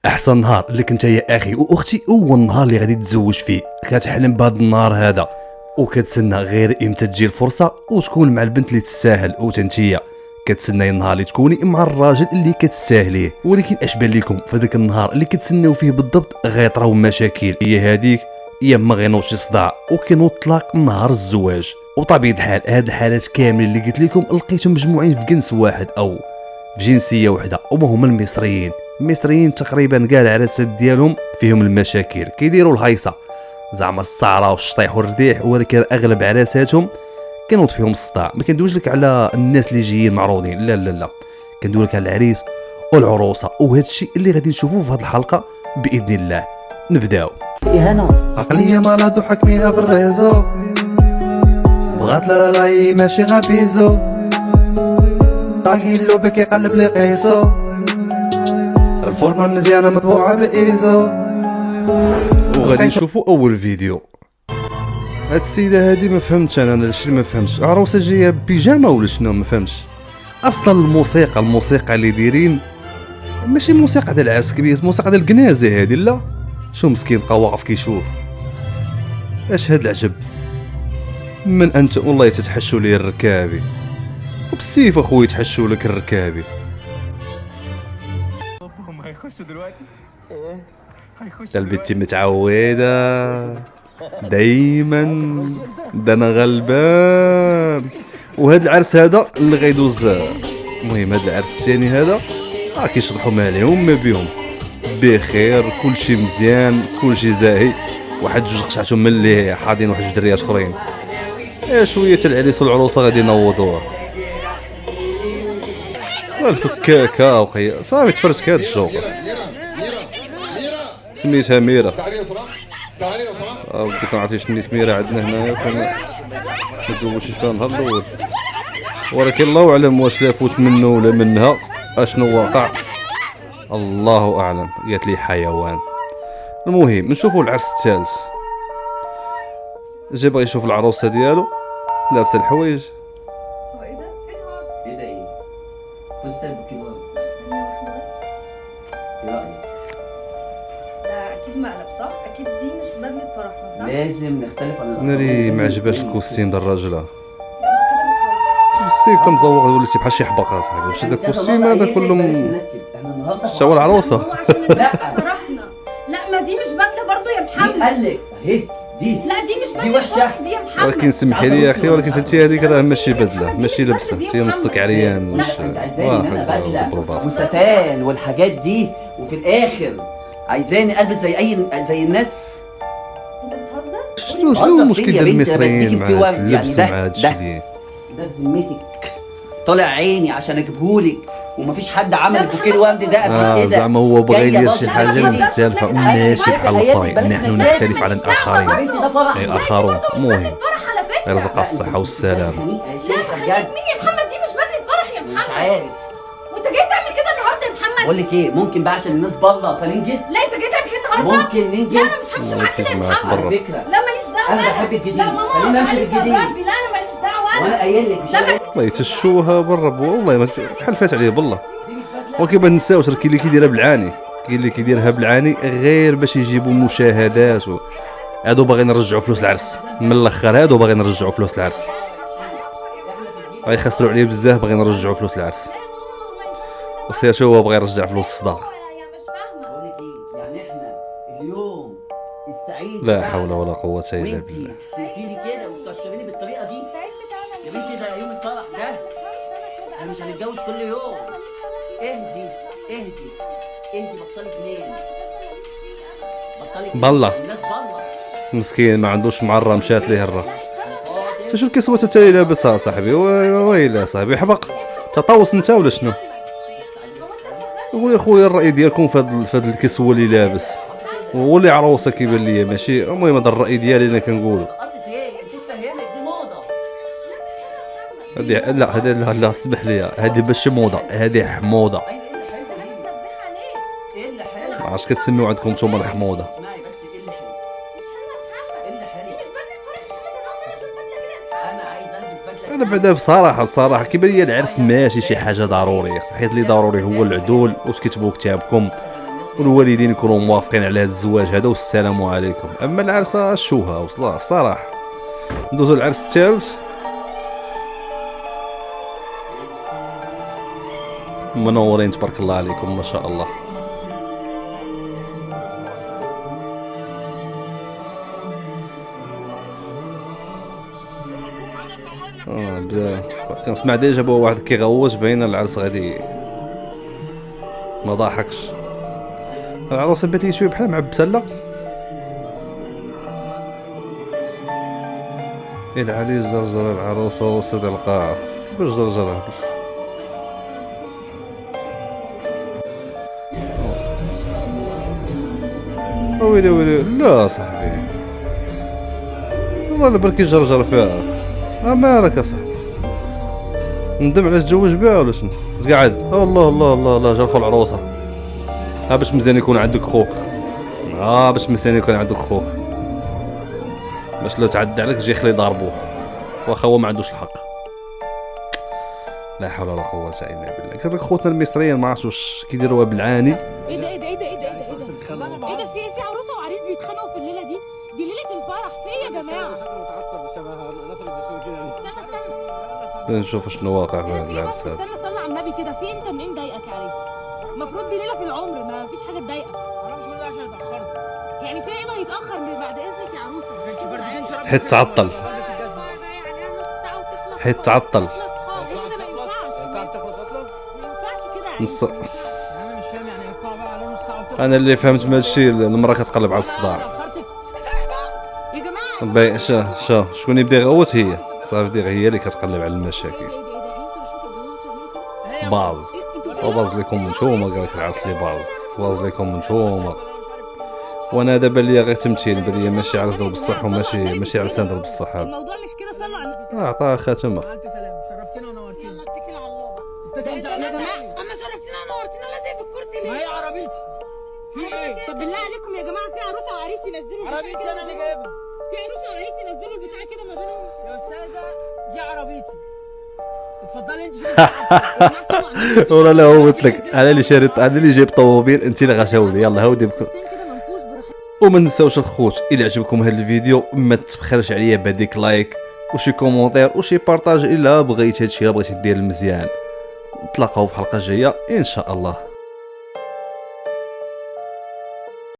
احسن نهار اللي كنت يا اخي واختي هو النهار اللي غادي تتزوج فيه. كتحلم بهذا النهار هذا وكتسنى غير امتى تجي الفرصه وتكون مع البنت اللي تستاهل. وتنتيا كتسناي النهار اللي تكوني مع الراجل اللي كتستاهليه. ولكن اش بان لكم في ذاك النهار اللي كتسناو فيه بالضبط غيطراو مشاكل، هي هذيك يا ما غينوض شي صداع وكينوض الطلاق نهار الزواج. وطبيعه الحال هاد الحالات كاملين اللي قلت لكم لقيتهم مجموعين في جنس واحد او في جنسيه واحده، وما هما المصريين. المصريين تقريبا كاع العراسات ديالهم فيهم المشاكل، كيديروا الهيصه زعما الصعره والشطيح والرديح، ولكن اغلب عراساتهم كنوض فيهم الصداع. ما كندويش لك على الناس اللي جايين معروضين، لا لا لا، كندوي لك على العريس والعروسه. وهذا الشيء اللي غادي نشوفوه في هذه الحلقه باذن الله. نبداو. هنا عقلية مالادو حكميها بالريزو، بغات لا لا ماشي غابيزو، طاقي اللوبي كيقلب لي قيسو، الفورمة مزيانة مطبوعة بالايزو. وغادي نشوفوا اول فيديو. هاد السيده هادي ما فهمتش انا الشيء اللي ما فهمتش، عروسه جايه بيجامه ولا شنو ما فهمتش. اصلا الموسيقى اللي دايرين ماشي موسيقى ديال العرس كبير، موسيقى ديال الكنازه هادي. لا شو مسكين بقى واقف كيشوف. اش هاد العجب من انت والله تتحشوا لي الركابي وبالسيف اخويا تحشوا لك الركابي. هم هيخشوا دلوقتي. ده البنت متعوده دايما، ده انا غلبان. وهذا العرس هذا اللي غيدوز، المهم هذا العرس الثاني هذا كيشطحوا ما عليهم ما بيهم بخير، كلشي مزيان كلشي زاهي. واحد جوج قشعتهم من اللي حاضين واحد جوج دريات اخرين. شويه العريس والعروسه غادي ينوضوها الفكاكه وقيا صافي. تفرجت هاد الجوكر سميتها ميرا. وديك ما عرفتيش نيت ميرا عندنا هنايا، ما تزوجش بها النهار الاول، ولكن الله اعلم واش لافوت منه ولا منها، اشنو واقع الله اعلم. قالت لي حيوان. المهم نشوفوا العرس الثالث. جا بغى يشوف العروسه ديالو لابسه الحوايج. هو ايه ده؟ ايه ده ايه؟ كنت تلبك كده استنى واحدة بس. ايه رأيك؟ ده اكيد مقلب صح؟ اكيد دي مش بدلة فرحنا صح؟ لازم نختلف عن ناري ما عجباش الكوستيم ديال الراجله. كده السيف تمزوق وليتي بحال شي حبقه صاحبي. واش هذا الكوستيم هذا كله شاو العروسه؟ لا فرحنا. لا ما دي مش بدلة برضو يا محمد. قال لك اهي دي لا دي مش بدلة دي وحشة. فرح دي يا محمد. ولكن سمحي لي يا اخي، ولكن انت هذيك راه ماشي بدله ماشي لبسه، انت نصك عريان مش انت عايزاني ان انا بدله براسك. وستان والحاجات دي، وفي الاخر عايزاني البس زي الناس. انت بتهزر؟ شنو قصدك المشكل إيه يا ديال بنتي؟ أنا المصريين بديكي مع بتوع- اللبس يعني ومع هذا ده- الشيء ديال ده بذمتك طالع عيني عشان اجيبهولك، ومفيش حد عمل البوكيه الورد ده قبل كده. زعما هو بغى جاية يدير شي برضه حاجه الحاجة دي. مختلفه ماشي بحال الاخرين. نحن نختلف على يا الاخرين، بنتي ده فرح. اي الاخرون مهم فرح على فكرة. يرزق الصحه والسلام. لا مين يا محمد؟ دي مش بدلة فرح يا مش محمد. عارف. وانت جاي تعمل كده النهارده يا محمد؟ بقول لك ايه، ممكن بقى عشان الناس بره فننجز. لا انت جاي تعمل كده النهارده؟ ممكن ننجز. لا انا مش همشي معاك كده يا نركز معاك محمد. برا. على فكره لا ماليش دعوه. أنا بحب الجديد. لا ماما خلينا نمشي عليك بالجديد. يا ربي. لا انا ماليش دعوه. وانا قايل لك مش لا قايل. والله يتشوها برا والله ما حلفات عليه بالله. ولكن ما ننساوش راه كاين اللي كيديرها بالعاني، كاين اللي كيديرها بالعاني غير باش يجيبوا مشاهدات. هادو باغيين يرجعوا فلوس العرس من الاخر، هادو باغيين يرجعوا فلوس العرس، غيخسروا عليه بزاف باغيين يرجعوا فلوس العرس. وسير هو باغي يرجع فلوس الصداق. مش فاهمه. بقول لك ايه، يعني احنا اليوم السعيد لا بتاعنا، حول ولا قوه الا وانتي بالله. تديني كده وتكشريني بالطريقه دي. يا بنتي ده يوم الفرح ده، احنا مش هنتجوز كل يوم. اهدي اهدي اهدي، بطلي جنان، بطلي جنان. بالله. الناس بالله. مسكين ما عندوش معره مشات ليه الره. شوف الكسوه تاعي لابسها صاحبي، ويلا صاحبي حبق تطوس انت ولا شنو؟ قول يا خويا الراي ديالكم في هاد الكسوه اللي لابس، وولي عروسه كيبان ليا ماشي. المهم هذا الراي ديالي انا كنقولو. قصدي ايه؟ انت مش فاهمك، دي موضه. هادي لا هذا لا اسمح لي، هذه باش موضه، هذه حموضه. ايه اللي حلو؟ ما عرفتش كتسميو عندكم نتوما الحموضه. اسمعي بس، ايه اللي حلو؟ ايه اللي حلو؟ انا عايز البس بدله. انا بعدا بصراحه كيبان لي العرس ماشي شي حاجه ضروريه، حيت اللي ضروري هو العدول وتكتبوا كتابكم والوالدين يكونوا موافقين على هذا الزواج هذا والسلام عليكم. اما العرس شوها وصلا صراحه. ندوزو العرس الثالث. منورين تبارك الله عليكم ما شاء الله. كنسمع ديجا بوا واحد كيغوت باين العرس غادي ما ضاحكش. العروسه باتي شويه بحال معبسه لا إذا علي زرزر العروسه وسط القاعه. كيفاش زرزرها؟ ويلي ويلي لا صاحبي والله الا بركي جرجر فيها. مالك صاحبي ندم على تزوج بها ولا شنو؟ قاعد الله الله الله الله جا الخو العروسه. باش مزيان يكون عندك خوك. باش مزيان يكون عندك خوك باش لا تعدى عليك يجي خلي ضاربوه واخا هو ما عندوش الحق. لا حول ولا قوه الا بالله. كذلك خوتنا المصريين ما عرفتش واش كيديروها بالعاني. ايه ده في عروسه وعريس بيتخانقوا في الليله دي ليله الفرح. في ايه يا جماعه؟ شكله متعصب شبه نصر الدسوقي كده. نشوف شنو واقع في هذا العرس هذا. استنى صلي على النبي كده. في انت منين ضايقك يا عريس؟ المفروض دي ليله في العمر ما فيش حاجه تضايقك. انا مش بقول عشان اتاخرت يعني. في ايه ما يتاخر بعد اذنك يا عروسه؟ حيت تعطل حيت تعطل. انا اللي فهمت من هادشي المراه كتقلب على الصداع. يا جماعه شكون يبدا يغوت؟ هي صافي هي اللي كتقلب على المشاكل. باز لكم نتوما قال لك العرس لي باز لكم نتوما. وانا دابا ليا غير تمثيل بان ليا ماشي عرس ديال بصح وماشي عرسان ديال بصح. هذا الموضوع مش كده. صلوا على عطاها خاتمه. الف سلامه. شرفتينا ونورتينا. يلا اتكل على الله. يا جماعه اما شرفتينا ونورتينا لازم في الكرسي ليه؟ ما هي عربيتي. في ايه؟ طب بالله عليكم يا جماعه في عروسه وعريس ينزلوا عربيتي. انا اللي جايبها. في عروسه وعريس ينزلوا البتاع كده ما بينهم. يا استاذه دي عربيتي. اتفضلي انت. ولا لا هو قلت لك انا اللي شاريت انا اللي جايب طوموبيل انت اللي غتهودي. يلا هودي بكم. وما نساوش الخوت الى عجبكم هذا الفيديو ما تبخلش عليا بهذيك لايك وشي كومونتير وشي بارطاج الا بغيت هادشي الا بغيتي دير المزيان. نتلاقاو في حلقه جايه ان شاء الله.